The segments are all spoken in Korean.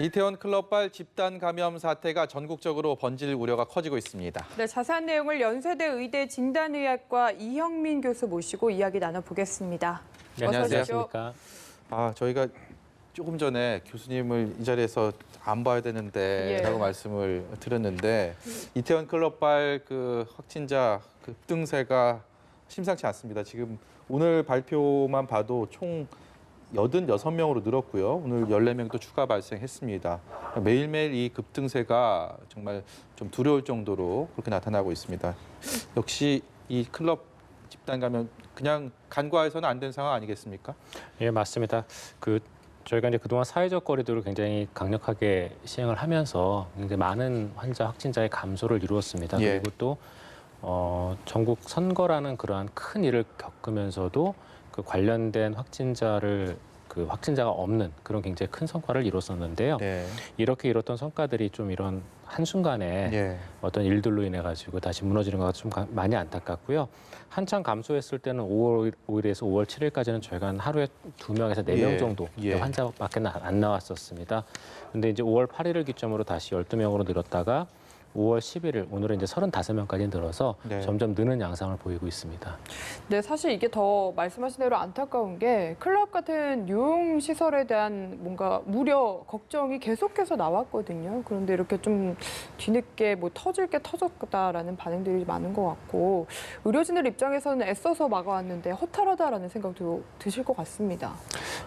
이태원 클럽발 집단 감염 사태가 전국적으로 번질 우려가 커지고 있습니다. 네, 자세한 내용을 연세대 의대 진단의학과 이형민 교수 모시고 이야기 나눠보겠습니다. 네, 안녕하십니까. 저희가 조금 전에 교수님을 이 자리에서 안 봐야 되는데 라고 말씀을 드렸는데 이태원 클럽발 그 확진자 급등세가 심상치 않습니다. 지금 오늘 발표만 봐도 총 86명으로 늘었고요. 오늘 14명 또 추가 발생했습니다. 매일매일 이 급등세가 정말 좀 두려울 정도로 그렇게 나타나고 있습니다. 역시 이 클럽 집단 감염 그냥 간과해서는 안 된 상황 아니겠습니까? 예, 맞습니다. 저희가 이제 그동안 사회적 거리두기를 굉장히 강력하게 시행을 하면서 굉장히 많은 환자 확진자의 감소를 이루었습니다. 그리고 또 전국 선거라는 그러한 큰 일을 겪으면서도 그 관련된 확진자가 없는 그런 굉장히 큰 성과를 이뤘었는데요. 이렇게 이뤘던 성과들이 좀 이런 한순간에 어떤 일들로 인해 가지고 다시 무너지는 것 같아서 좀 많이 안타깝고요. 한창 감소했을 때는 5월 5일에서 5월 7일까지는 저희가 한 하루에 2명에서 4명 정도 환자밖에 안 나왔었습니다. 근데 이제 5월 8일을 기점으로 다시 12명으로 늘었다가 5월 11일, 오늘은 이제 35명까지 늘어서 점점 느는 양상을 보이고 있습니다. 네, 사실 이게 더 말씀하신 대로 안타까운 게 클럽 같은 유흥 시설에 대한 뭔가 우려, 걱정이 계속해서 나왔거든요. 그런데 이렇게 좀 뒤늦게 뭐 터질 게 터졌다라는 반응들이 많은 것 같고 의료진들 입장에서는 애써서 막아왔는데 허탈하다라는 생각도 드실 것 같습니다.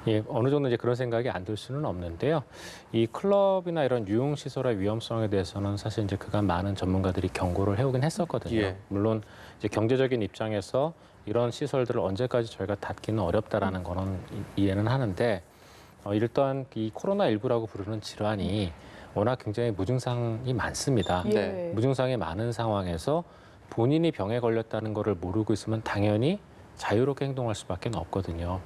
예, 어느 정도 이제 그런 생각이 안 들 수는 없는데요. 이 클럽이나 이런 유흥 시설의 위험성에 대해서는 사실 이제 그간 많은 전문가들이 경고를 해오긴 했었거든요. 물론 이제 경제적인 입장에서 이런 시설들을 언제까지 저희가 닫기는 어렵다라는 거는 이해는 하는데 일단 이 코로나19라고 부르는 질환이 워낙 굉장히 무증상이 많습니다. 무증상이 많은 상황에서 본인이 병에 걸렸다는 거를 모르고 있으면 당연히 자유롭게 행동할 수밖에 없거든요.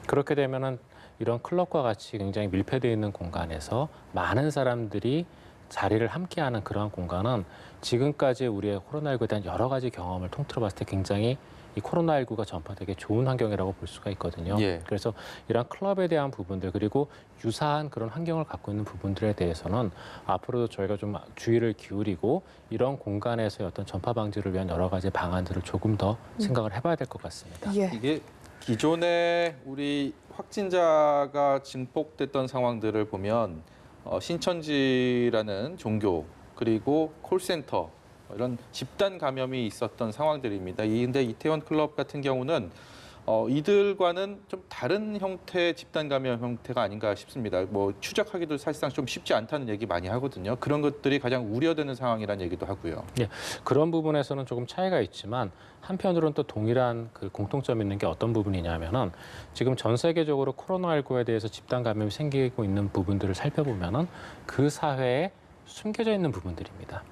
그렇게 되면은 이런 클럽과 같이 굉장히 밀폐되어 있는 공간에서 많은 사람들이 자리를 함께하는 그러한 공간은 지금까지 우리의 코로나19에 대한 여러 가지 경험을 통틀어 봤을 때 굉장히 이 코로나19가 전파되기 좋은 환경이라고 볼 수가 있거든요. 그래서 이런 클럽에 대한 부분들 그리고 유사한 그런 환경을 갖고 있는 부분들에 대해서는 앞으로도 저희가 좀 주의를 기울이고 이런 공간에서의 어떤 전파 방지를 위한 여러 가지 방안들을 조금 더 생각을 해봐야 될 것 같습니다. 이게 기존에 우리 확진자가 증폭됐던 상황들을 보면 신천지라는 종교 그리고 콜센터 이런 집단 감염이 있었던 상황들입니다. 근데 이태원 클럽 같은 경우는 이들과는 좀 다른 형태의 집단 감염 형태가 아닌가 싶습니다. 뭐 추적하기도 사실상 좀 쉽지 않다는 얘기 많이 하거든요. 그런 것들이 가장 우려되는 상황이라는 얘기도 하고요. 예, 그런 부분에서는 조금 차이가 있지만 한편으로는 또 동일한 그 공통점이 있는 게 어떤 부분이냐면은 지금 전 세계적으로 코로나19에 대해서 집단 감염이 생기고 있는 부분들을 살펴보면은 그 사회에 숨겨져 있는 부분들입니다.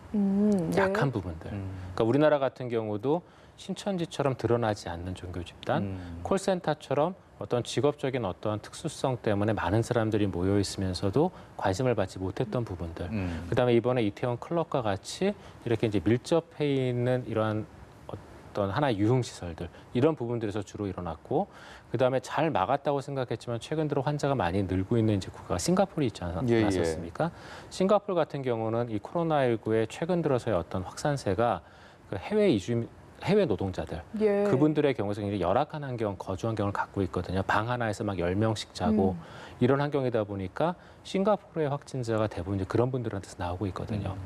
약한 부분들. 그러니까 우리나라 같은 경우도 신천지처럼 드러나지 않는 종교 집단, 콜센터처럼 어떤 직업적인 어떤 특수성 때문에 많은 사람들이 모여 있으면서도 관심을 받지 못했던 부분들. 그다음에 이번에 이태원 클럽과 같이 이렇게 이제 밀접해 있는 이러한 어떤 하나의 유흥 시설들 이런 부분들에서 주로 일어났고 그다음에 잘 막았다고 생각했지만 최근 들어 환자가 많이 늘고 있는 이제 국가가 싱가포르 있지 않았습니까? 싱가포르 같은 경우는 이 코로나19의 최근 들어서의 어떤 확산세가 그 해외 노동자들 그분들의 경우에서 굉장히 열악한 환경, 거주 환경을 갖고 있거든요. 방 하나에서 막 10명씩 자고 이런 환경이다 보니까 싱가포르의 확진자가 대부분 이제 그런 분들한테서 나오고 있거든요.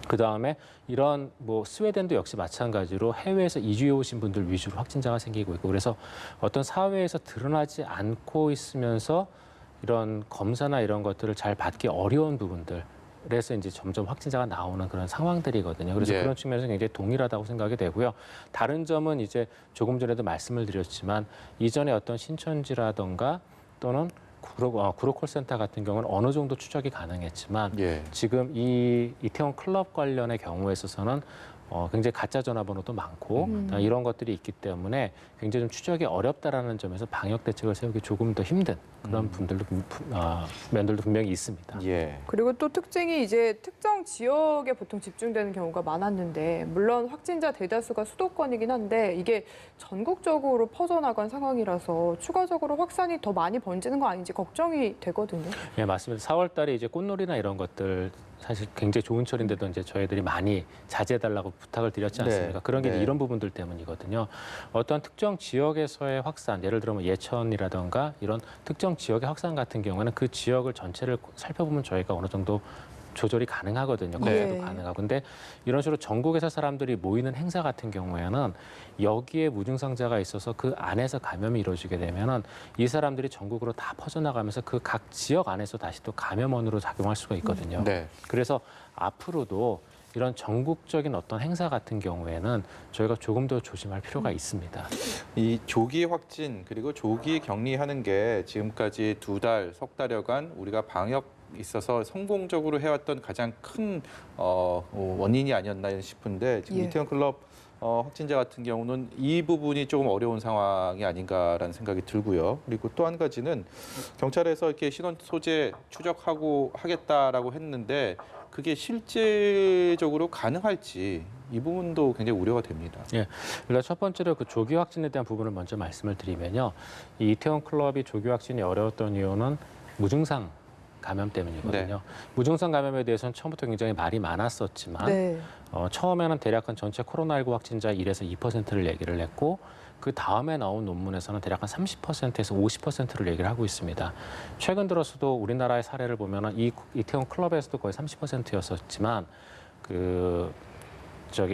그다음에 이런 뭐 스웨덴도 역시 마찬가지로 해외에서 이주해 오신 분들 위주로 확진자가 생기고 있고 그래서 어떤 사회에서 드러나지 않고 있으면서 이런 검사나 이런 것들을 잘 받기 어려운 부분들 그래서 이제 점점 확진자가 나오는 그런 상황들이거든요. 그래서 그런 측면에서 굉장히 동일하다고 생각이 되고요. 다른 점은 이제 조금 전에도 말씀을 드렸지만 이전에 어떤 신천지라던가 또는 구로 콜센터 같은 경우는 어느 정도 추적이 가능했지만 지금 이 이태원 클럽 관련의 경우에 있어서는 굉장히 가짜 전화번호도 많고 이런 것들이 있기 때문에 굉장히 좀 추적이 어렵다라는 점에서 방역 대책을 세우기 조금 더 힘든 그런 분들도 면들도 분명히 있습니다. 예. 그리고 또 특징이 이제 특정 지역에 보통 집중되는 경우가 많았는데 물론 확진자 대다수가 수도권이긴 한데 이게 전국적으로 퍼져나간 상황이라서 추가적으로 확산이 더 많이 번지는 거 아닌지 걱정이 되거든요. 예, 맞습니다. 4월 달에 이제 꽃놀이나 이런 것들 사실 굉장히 좋은 철인데도 이제 저희들이 많이 자제해달라고 부탁을 드렸지 않습니까? 네. 그런 게 네. 이런 부분들 때문이거든요. 어떤 특정 지역에서의 확산, 예를 들면 예천이라던가 이런 특정 지역의 확산 같은 경우에는 그 지역을 전체를 살펴보면 저희가 어느 정도 조절이 가능하거든요. 거기도 네. 가능하고. 근데 이런 식으로 전국에서 사람들이 모이는 행사 같은 경우에는 여기에 무증상자가 있어서 그 안에서 감염이 이루어지게 되면은 이 사람들이 전국으로 다 퍼져나가면서 그 각 지역 안에서 다시 또 감염원으로 작용할 수가 있거든요. 네. 그래서 앞으로도 이런 전국적인 어떤 행사 같은 경우에는 저희가 조금 더 조심할 필요가 있습니다. 이 조기 확진 그리고 조기 격리하는 게 지금까지 2달, 석 달여간 우리가 방역 있어서 성공적으로 해왔던 가장 큰 원인이 아니었나 싶은데 지금 예. 이태원 클럽 확진자 같은 경우는 이 부분이 조금 어려운 상황이 아닌가라는 생각이 들고요. 그리고 또 한 가지는 경찰에서 이렇게 신원 소재 추적하고 하겠다라고 했는데 그게 실제적으로 가능할지 이 부분도 굉장히 우려가 됩니다. 예, 일단 첫 번째로 그 조기 확진에 대한 부분을 먼저 말씀을 드리면요. 이 이태원 클럽이 조기 확진이 어려웠던 이유는 무증상 감염 때문이거든요. 네. 무증상 감염에 대해서는 처음부터 굉장히 말이 많았었지만 네. 처음에는 대략 한 전체 코로나19 확진자 1에서 2%를 얘기를 했고 그 다음에 나온 논문에서는 대략 한 30%에서 50%를 얘기를 하고 있습니다. 최근 들어서도 우리나라의 사례를 보면은 이 이태원 클럽에서도 거의 30%였었지만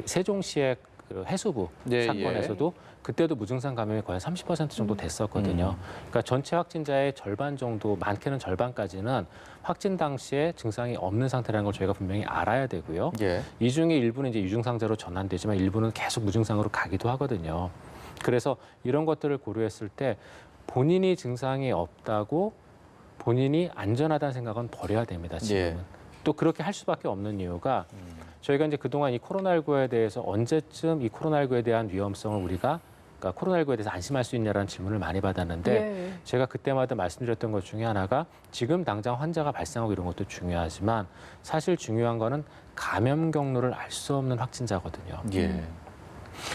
세종시의 그 해수부 예, 사건에서도 그때도 무증상 감염이 거의 30% 정도 됐었거든요. 그러니까 전체 확진자의 절반 정도, 많게는 절반까지는 확진 당시에 증상이 없는 상태라는 걸 저희가 분명히 알아야 되고요. 예. 이 중에 일부는 이제 유증상자로 전환되지만 일부는 계속 무증상으로 가기도 하거든요. 그래서 이런 것들을 고려했을 때 본인이 증상이 없다고 본인이 안전하다는 생각은 버려야 됩니다. 지금은. 예. 또 그렇게 할 수밖에 없는 이유가 저희가 이제 그동안 이 코로나19에 대해서 언제쯤 이 코로나19에 대한 위험성을 우리가 그러니까 코로나19에 대해서 안심할 수 있냐라는 질문을 많이 받았는데 예. 제가 그때마다 말씀드렸던 것 중에 하나가 지금 당장 환자가 발생하고 이런 것도 중요하지만 사실 중요한 거는 감염 경로를 알 수 없는 확진자거든요. 예.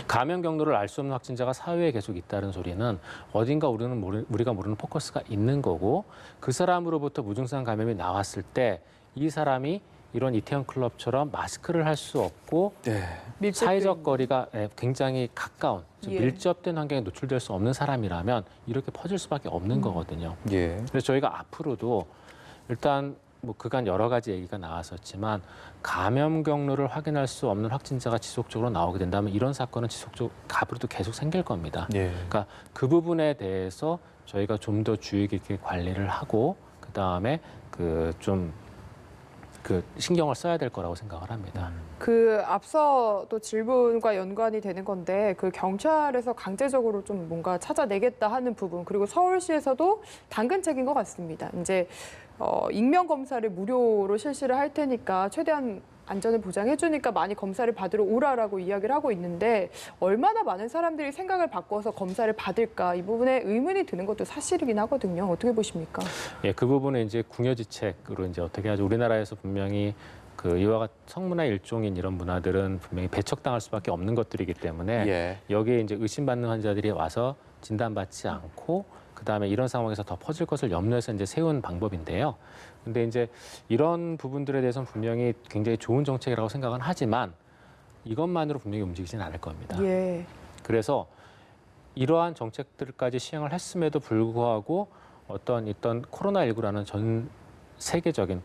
감염 경로를 알 수 없는 확진자가 사회에 계속 있다는 소리는 어딘가 우리가 모르는 포커스가 있는 거고 그 사람으로부터 무증상 감염이 나왔을 때 이 사람이 이런 이태원 클럽처럼 마스크를 할 수 없고 네. 사회적 거리가 굉장히 가까운 즉 예. 밀접된 환경에 노출될 수 없는 사람이라면 이렇게 퍼질 수밖에 없는 거거든요. 예. 그래서 저희가 앞으로도 일단 뭐 그간 여러 가지 얘기가 나왔었지만 감염 경로를 확인할 수 없는 확진자가 지속적으로 나오게 된다면 이런 사건은 지속적으로 앞으로도 계속 생길 겁니다. 예. 그러니까 그 부분에 대해서 저희가 좀 더 주의 깊게 관리를 하고 그다음에 신경을 써야 될 거라고 생각을 합니다. 그 앞서 또 질문과 연관이 되는 건데 그 경찰에서 강제적으로 좀 뭔가 찾아내겠다 하는 부분 그리고 서울시에서도 당근책인 것 같습니다. 이제 익명 검사를 무료로 실시를 할 테니까 최대한 안전을 보장해 주니까 많이 검사를 받으러 오라라고 이야기를 하고 있는데 얼마나 많은 사람들이 생각을 바꿔서 검사를 받을까 이 부분에 의문이 드는 것도 사실이긴 하거든요. 어떻게 보십니까? 예, 그 부분은 이제 궁여지책으로 이제 어떻게 하죠? 우리나라에서 분명히 이와 같은 성문화 일종인 이런 문화들은 분명히 배척당할 수밖에 없는 것들이기 때문에 예. 여기에 이제 의심받는 환자들이 와서 진단받지 않고 그다음에 이런 상황에서 더 퍼질 것을 염려해서 이제 세운 방법인데요. 근데 이제 이런 부분들에 대해서는 분명히 굉장히 좋은 정책이라고 생각은 하지만 이것만으로 분명히 움직이지는 않을 겁니다. 예. 그래서 이러한 정책들까지 시행을 했음에도 불구하고 어떤 코로나19라는 전 세계적인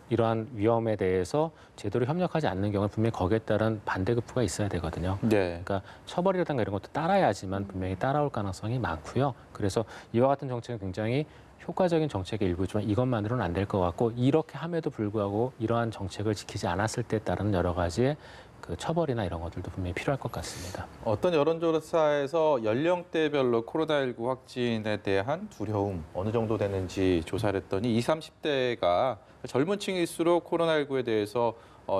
이러한 위험에 대해서 제대로 협력하지 않는 경우는 분명히 거기에 따른 반대급부가 있어야 되거든요. 네. 그러니까 처벌이라든가 이런 것도 따라야지만 분명히 따라올 가능성이 많고요. 그래서 이와 같은 정책은 굉장히 효과적인 정책의 일부지만 이것만으로는 안 될 것 같고 이렇게 함에도 불구하고 이러한 정책을 지키지 않았을 때 따른 여러 가지의 그 처벌이나 이런 것들도 분명히 필요할 것 같습니다. 어떤 여론조사에서 연령대별로 코로나19 확진에 대한 두려움 어느 정도 되는지 조사를 했더니 20, 30대가 젊은 층일수록 코로나19에 대해서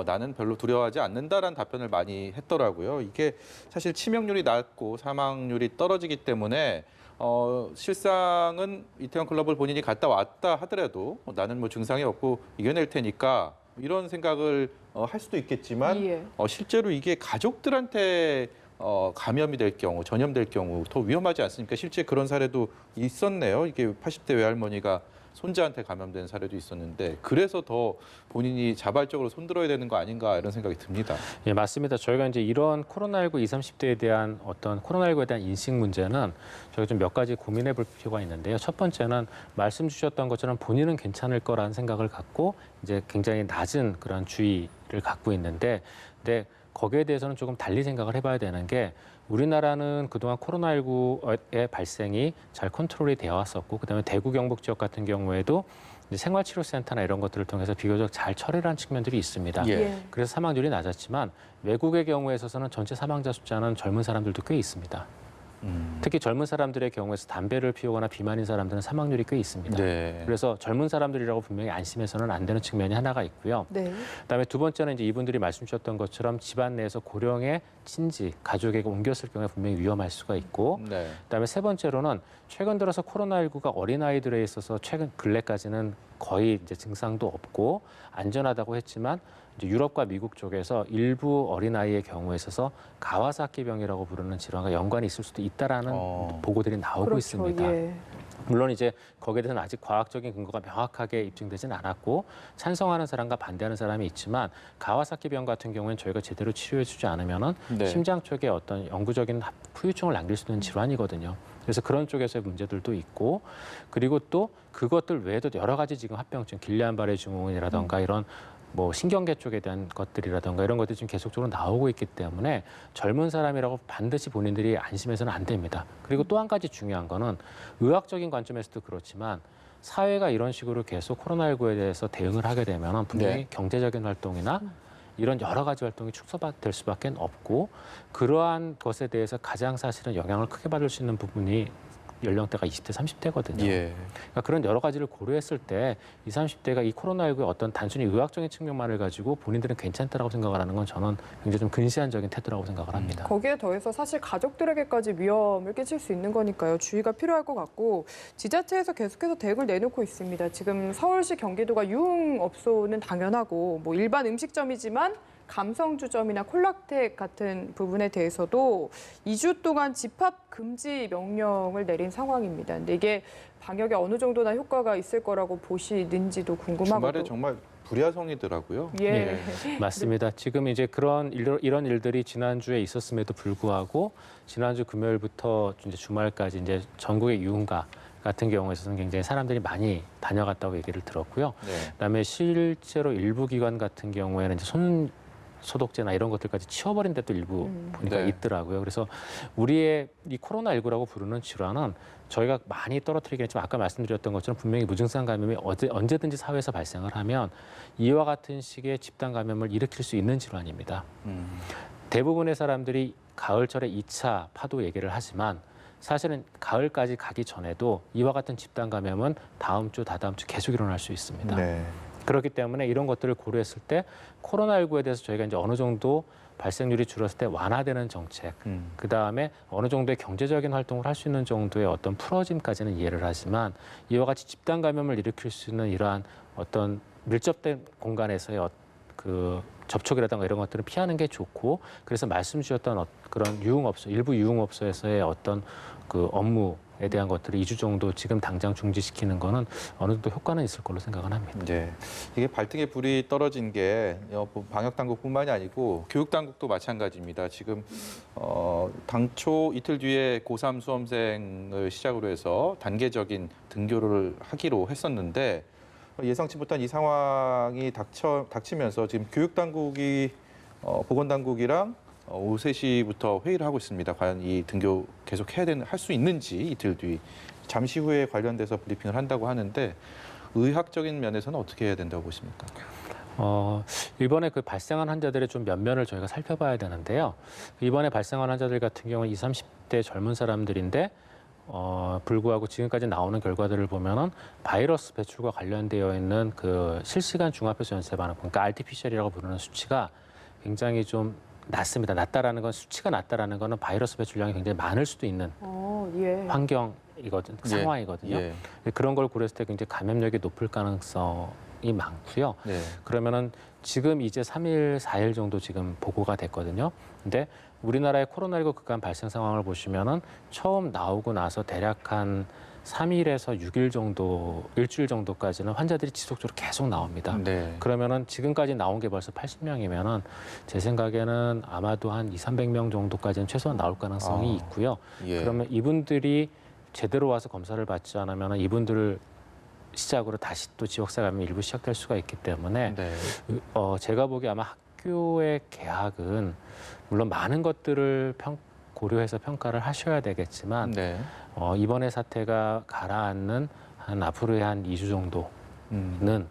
나는 별로 두려워하지 않는다라는 답변을 많이 했더라고요. 이게 사실 치명률이 낮고 사망률이 떨어지기 때문에 실상은 이태원 클럽을 본인이 갔다 왔다 하더라도 나는 뭐 증상이 없고 이겨낼 테니까 이런 생각을 할 수도 있겠지만 예. 실제로 이게 가족들한테 감염이 될 경우, 전염될 경우 더 위험하지 않습니까? 실제 그런 사례도 있었네요. 이게 80대 외할머니가 손자한테 감염된 사례도 있었는데 그래서 더 본인이 자발적으로 손들어야 되는 거 아닌가 이런 생각이 듭니다. 예, 맞습니다. 저희가 이제 이런 코로나19 20, 30대에 대한 어떤 코로나19에 대한 인식 문제는 저희가 좀 몇 가지 고민해 볼 필요가 있는데요. 첫 번째는 말씀 주셨던 것처럼 본인은 괜찮을 거라는 생각을 갖고 이제 굉장히 낮은 그런 주의를 갖고 있는데 근데 거기에 대해서는 조금 달리 생각을 해봐야 되는 게 우리나라는 그동안 코로나19의 발생이 잘 컨트롤이 되어 왔었고 그다음에 대구 경북 지역 같은 경우에도 이제 생활치료센터나 이런 것들을 통해서 비교적 잘 처리를 한 측면들이 있습니다. 예. 그래서 사망률이 낮았지만 외국의 경우에 있어서는 전체 사망자 숫자는 젊은 사람들도 꽤 있습니다. 특히 젊은 사람들의 경우에서 담배를 피우거나 비만인 사람들은 사망률이 꽤 있습니다. 네. 그래서 젊은 사람들이라고 분명히 안심해서는 안 되는 측면이 하나가 있고요. 네. 그다음에 두 번째는 이제 이분들이 말씀 주셨던 것처럼 집안 내에서 고령의 친지, 가족에게 옮겼을 경우에 분명히 위험할 수가 있고 네. 그다음에 세 번째로는 최근 들어서 코로나19가 어린아이들에 있어서 최근 근래까지는 거의 이제 증상도 없고 안전하다고 했지만 이제 유럽과 미국 쪽에서 일부 어린아이의 경우에 있어서 가와사키병이라고 부르는 질환과 연관이 있을 수도 있다라는 보고들이 나오고 그렇죠. 있습니다. 예. 물론 이제 거기에 대해서는 아직 과학적인 근거가 명확하게 입증되진 않았고 찬성하는 사람과 반대하는 사람이 있지만 가와사키병 같은 경우에는 저희가 제대로 치료해주지 않으면은 네. 심장 쪽에 어떤 영구적인 후유증을 남길 수 있는 질환이거든요. 그래서 그런 쪽에서의 문제들도 있고 그리고 또 그것들 외에도 여러 가지 지금 합병증, 길리안바레 증후군이라던가 이런 뭐 신경계 쪽에 대한 것들이라던가 이런 것들이 지금 계속적으로 나오고 있기 때문에 젊은 사람이라고 반드시 본인들이 안심해서는 안 됩니다. 그리고 또 한 가지 중요한 거는 의학적인 관점에서도 그렇지만 사회가 이런 식으로 계속 코로나19에 대해서 대응을 하게 되면 분명히 네. 경제적인 활동이나 이런 여러 가지 활동이 축소될 수밖에 없고 그러한 것에 대해서 가장 사실은 영향을 크게 받을 수 있는 부분이 연령대가 20대, 30대거든요. 예. 그러니까 그런 여러 가지를 고려했을 때 20, 30대가 이 코로나19의 어떤 단순히 의학적인 측면만을 가지고 본인들은 괜찮다라고 생각을 하는 건 저는 굉장히 좀 근시안적인 태도라고 생각을 합니다. 거기에 더해서 사실 가족들에게까지 위험을 끼칠 수 있는 거니까요. 주의가 필요할 것 같고 지자체에서 계속해서 대응을 내놓고 있습니다. 지금 서울시 경기도가 유흥업소는 당연하고 뭐 일반 음식점이지만 감성주점이나 콜락텍 같은 부분에 대해서도 2주 동안 집합 금지 명령을 내린 상황입니다. 근데 이게 방역에 어느 정도나 효과가 있을 거라고 보시는지도 궁금하고. 주말에 정말 불야성이더라고요. 예. 맞습니다. 지금 이제 이런 일들이 지난주에 있었음에도 불구하고 지난주 금요일부터 이제 주말까지 이제 전국의 유흥가 같은 경우에 있어서는 굉장히 사람들이 많이 다녀갔다고 얘기를 들었고요. 네. 그다음에 실제로 일부 기관 같은 경우에는 이제 손 소독제나 이런 것들까지 치워버린 데도 일부 보니까 네. 있더라고요. 그래서 우리의 이 코로나19라고 부르는 질환은 저희가 많이 떨어뜨리긴 했지만 아까 말씀드렸던 것처럼 분명히 무증상 감염이 언제든지 사회에서 발생을 하면 이와 같은 식의 집단 감염을 일으킬 수 있는 질환입니다. 대부분의 사람들이 가을철에 2차 파도 얘기를 하지만 사실은 가을까지 가기 전에도 이와 같은 집단 감염은 다음 주, 다다음 주 계속 일어날 수 있습니다. 네. 그렇기 때문에 이런 것들을 고려했을 때 코로나19에 대해서 저희가 이제 어느 정도 발생률이 줄었을 때 완화되는 정책, 그다음에 어느 정도의 경제적인 활동을 할 수 있는 정도의 어떤 풀어짐까지는 이해를 하지만 이와 같이 집단 감염을 일으킬 수 있는 이러한 어떤 밀접된 공간에서의 그 접촉이라든가 이런 것들을 피하는 게 좋고 그래서 말씀 주셨던 그런 유흥업소, 일부 유흥업소에서의 어떤 그 업무에 대한 것들을 2주 정도 지금 당장 중지시키는 거는 어느 정도 효과는 있을 걸로 생각은 합니다. 네. 이게 발등에 불이 떨어진 게 방역 당국뿐만이 아니고 교육 당국도 마찬가지입니다. 지금 당초 이틀 뒤에 고3 수험생을 시작으로 해서 단계적인 등교를 하기로 했었는데 예상치 못한 이 상황이 닥치면서 지금 교육 당국이 보건 당국이랑 오후 3시부터 회의를 하고 있습니다. 과연 이 등교 계속 할 수 있는지 이틀 뒤 잠시 후에 관련돼서 브리핑을 한다고 하는데 의학적인 면에서는 어떻게 해야 된다고 보십니까? 이번에 그 발생한 환자들의 좀 면면을 저희가 살펴봐야 되는데요. 이번에 발생한 환자들 같은 경우는 20, 30대 젊은 사람들인데 불구하고 지금까지 나오는 결과들을 보면은 바이러스 배출과 관련되어 있는 그 실시간 중합해서 연쇄 반응, 그러니까 RT-PCR이라고 부르는 수치가 굉장히 좀 낮습니다. 낮다라는 건 수치가 낮다라는 거는 바이러스 배출량이 굉장히 많을 수도 있는 예. 환경이거든, 상황이거든요. 예. 그런 걸 고려했을 때 굉장히 감염력이 높을 가능성이 많고요. 네. 그러면은 지금 이제 3일, 4일 정도 지금 보고가 됐거든요. 근데 우리나라의 코로나19 그간 발생 상황을 보시면은 처음 나오고 나서 대략 한 3일에서 6일 정도, 일주일 정도까지는 환자들이 지속적으로 계속 나옵니다. 네. 그러면은 지금까지 나온 게 벌써 80명이면은 제 생각에는 아마도 한 200~300명 정도까지는 최소한 나올 가능성이 있고요. 예. 그러면 이분들이 제대로 와서 검사를 받지 않으면 이분들을 시작으로 다시 또 지역사 감염이 일부 시작될 수가 있기 때문에 네. 제가 보기에 아마 학교의 개학은 물론 많은 것들을 고려해서 평가를 하셔야 되겠지만 네. 이번에 사태가 가라앉는 한 앞으로의 한 2주 정도는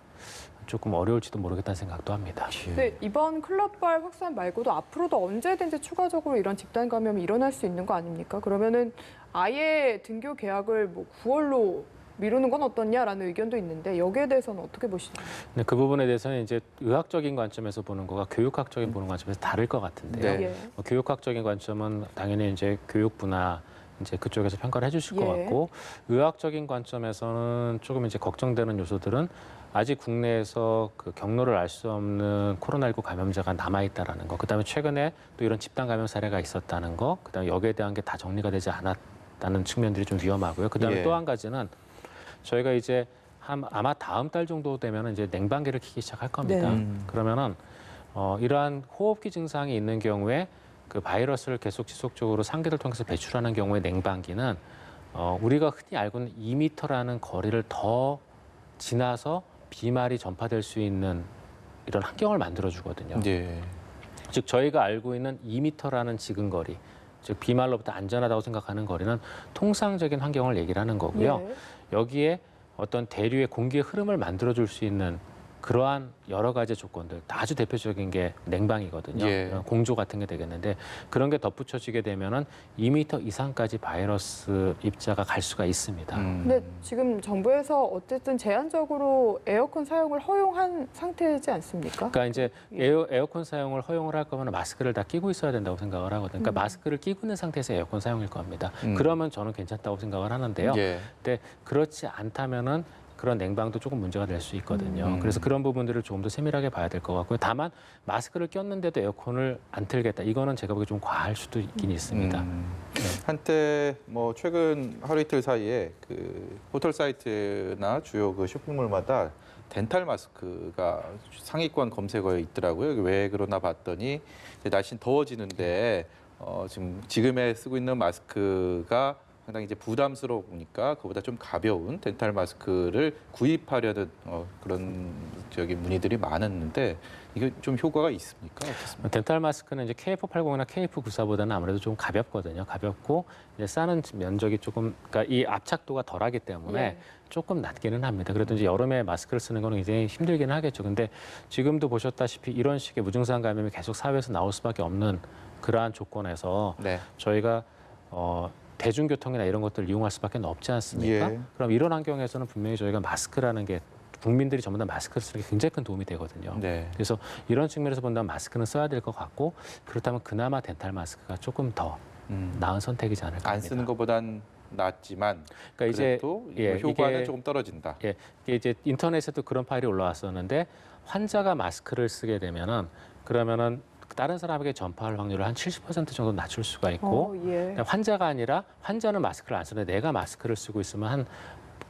조금 어려울지도 모르겠다는 생각도 합니다. 근데 이번 클럽발 확산 말고도 앞으로도 언제든지 추가적으로 이런 집단 감염이 일어날 수 있는 거 아닙니까? 그러면은 아예 등교 개학을 뭐 9월로 미루는 건 어떻냐라는 의견도 있는데 여기에 대해서는 어떻게 보시나요? 근데 그 부분에 대해서는 이제 의학적인 관점에서 보는 거가 교육학적인 보는 관점에서 다를 것 같은데요. 네. 예. 교육학적인 관점은 당연히 이제 교육부나 이제 그쪽에서 평가를 해주실 것 예. 같고 의학적인 관점에서는 조금 이제 걱정되는 요소들은 아직 국내에서 그 경로를 알 수 없는 코로나19 감염자가 남아있다라는 거, 그다음에 최근에 또 이런 집단 감염 사례가 있었다는 거, 그다음에 여기에 대한 게 다 정리가 되지 않았다는 측면들이 좀 위험하고요. 그다음에 예. 또 한 가지는 저희가 이제 아마 다음 달 정도 되면은 이제 냉방기를 켜기 시작할 겁니다. 네. 그러면은 이러한 호흡기 증상이 있는 경우에 그 바이러스를 계속 지속적으로 상기를 통해서 배출하는 경우에 냉방기는 우리가 흔히 알고 있는 2m라는 거리를 더 지나서 비말이 전파될 수 있는 이런 환경을 만들어 주거든요. 예. 즉 저희가 알고 있는 2m라는 지근거리, 즉 비말로부터 안전하다고 생각하는 거리는 통상적인 환경을 얘기를 하는 거고요. 예. 여기에 어떤 대류의 공기의 흐름을 만들어줄 수 있는 그러한 여러 가지 조건들, 아주 대표적인 게 냉방이거든요. 예. 공조 같은 게 되겠는데 그런 게 덧붙여지게 되면은 2m 이상까지 바이러스 입자가 갈 수가 있습니다. 근데 지금 정부에서 어쨌든 제한적으로 에어컨 사용을 허용한 상태이지 않습니까? 그러니까 이제 에어컨 사용을 허용을 할 거면 마스크를 다 끼고 있어야 된다고 생각을 하거든요. 그러니까 마스크를 끼고 있는 상태에서 에어컨 사용일 겁니다. 그러면 저는 괜찮다고 생각을 하는데요. 예. 근데 그렇지 않다면은 그런 냉방도 조금 문제가 될 수 있거든요. 그래서 그런 부분들을 조금 더 세밀하게 봐야 될 것 같고요. 다만 마스크를 꼈는데도 에어컨을 안 틀겠다. 이거는 제가 보기에 좀 과할 수도 있긴 있습니다. 한때 뭐 최근 하루 이틀 사이에 그 포털 사이트나 주요 그 쇼핑몰마다 덴탈 마스크가 상위권 검색어에 있더라고요. 왜 그러나 봤더니 이제 날씨 더워지는데 지금에 쓰고 있는 마스크가 상당히 이제 부담스러우니까 그보다 좀 가벼운 덴탈 마스크를 구입하려는 그런 문의들이 많았는데 이게 좀 효과가 있습니까? 어떻습니까? 덴탈 마스크는 이제 KF80이나 KF94보다는 아무래도 좀 가볍거든요. 가볍고 이제 싸는 면적이 조금, 그러니까 이 압착도가 덜하기 때문에 예. 조금 낮기는 합니다. 그래도 이제 여름에 마스크를 쓰는 거는 굉장히 힘들기는 하겠죠. 근데 지금도 보셨다시피 이런 식의 무증상 감염이 계속 사회에서 나올 수밖에 없는 그러한 조건에서 네. 저희가 대중교통이나 이런 것들을 이용할 수밖에 없지 않습니까? 예. 그럼 이런 환경에서는 분명히 저희가 마스크라는 게 국민들이 전부 다 마스크를 쓰는 게 굉장히 큰 도움이 되거든요. 네. 그래서 이런 측면에서 본다면 마스크는 써야 될 것 같고 그렇다면 그나마 덴탈 마스크가 조금 더 나은 선택이지 않을까 안 합니다. 쓰는 것보단 낫지만 그러니까 이제 그래도 이게 효과는 조금 떨어진다. 이게 이제 인터넷에도 그런 파일이 올라왔었는데 환자가 마스크를 쓰게 되면은 그러면은 다른 사람에게 전파할 확률을 한 70% 정도 낮출 수가 있고 예. 환자가 아니라 환자는 마스크를 안 쓰는데 내가 마스크를 쓰고 있으면 한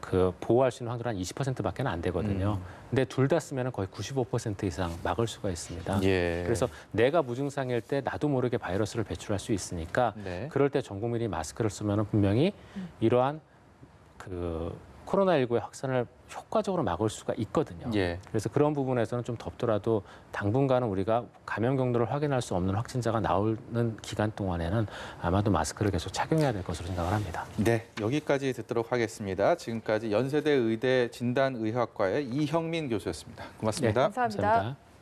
그 보호할 수 있는 확률은 한 20%밖에 안 되거든요. 근데 둘 다 쓰면 거의 95% 이상 막을 수가 있습니다. 예. 그래서 내가 무증상일 때 나도 모르게 바이러스를 배출할 수 있으니까 네. 그럴 때 전 국민이 마스크를 쓰면 분명히 이러한 그 코로나19의 확산을 효과적으로 막을 수가 있거든요. 예. 그래서 그런 부분에서는 좀 덥더라도 당분간은 우리가 감염 경로를 확인할 수 없는 확진자가 나오는 기간 동안에는 아마도 마스크를 계속 착용해야 될 것으로 생각을 합니다. 네, 여기까지 듣도록 하겠습니다. 지금까지 연세대 의대 진단의학과의 이형민 교수였습니다. 고맙습니다. 감사합니다. 감사합니다.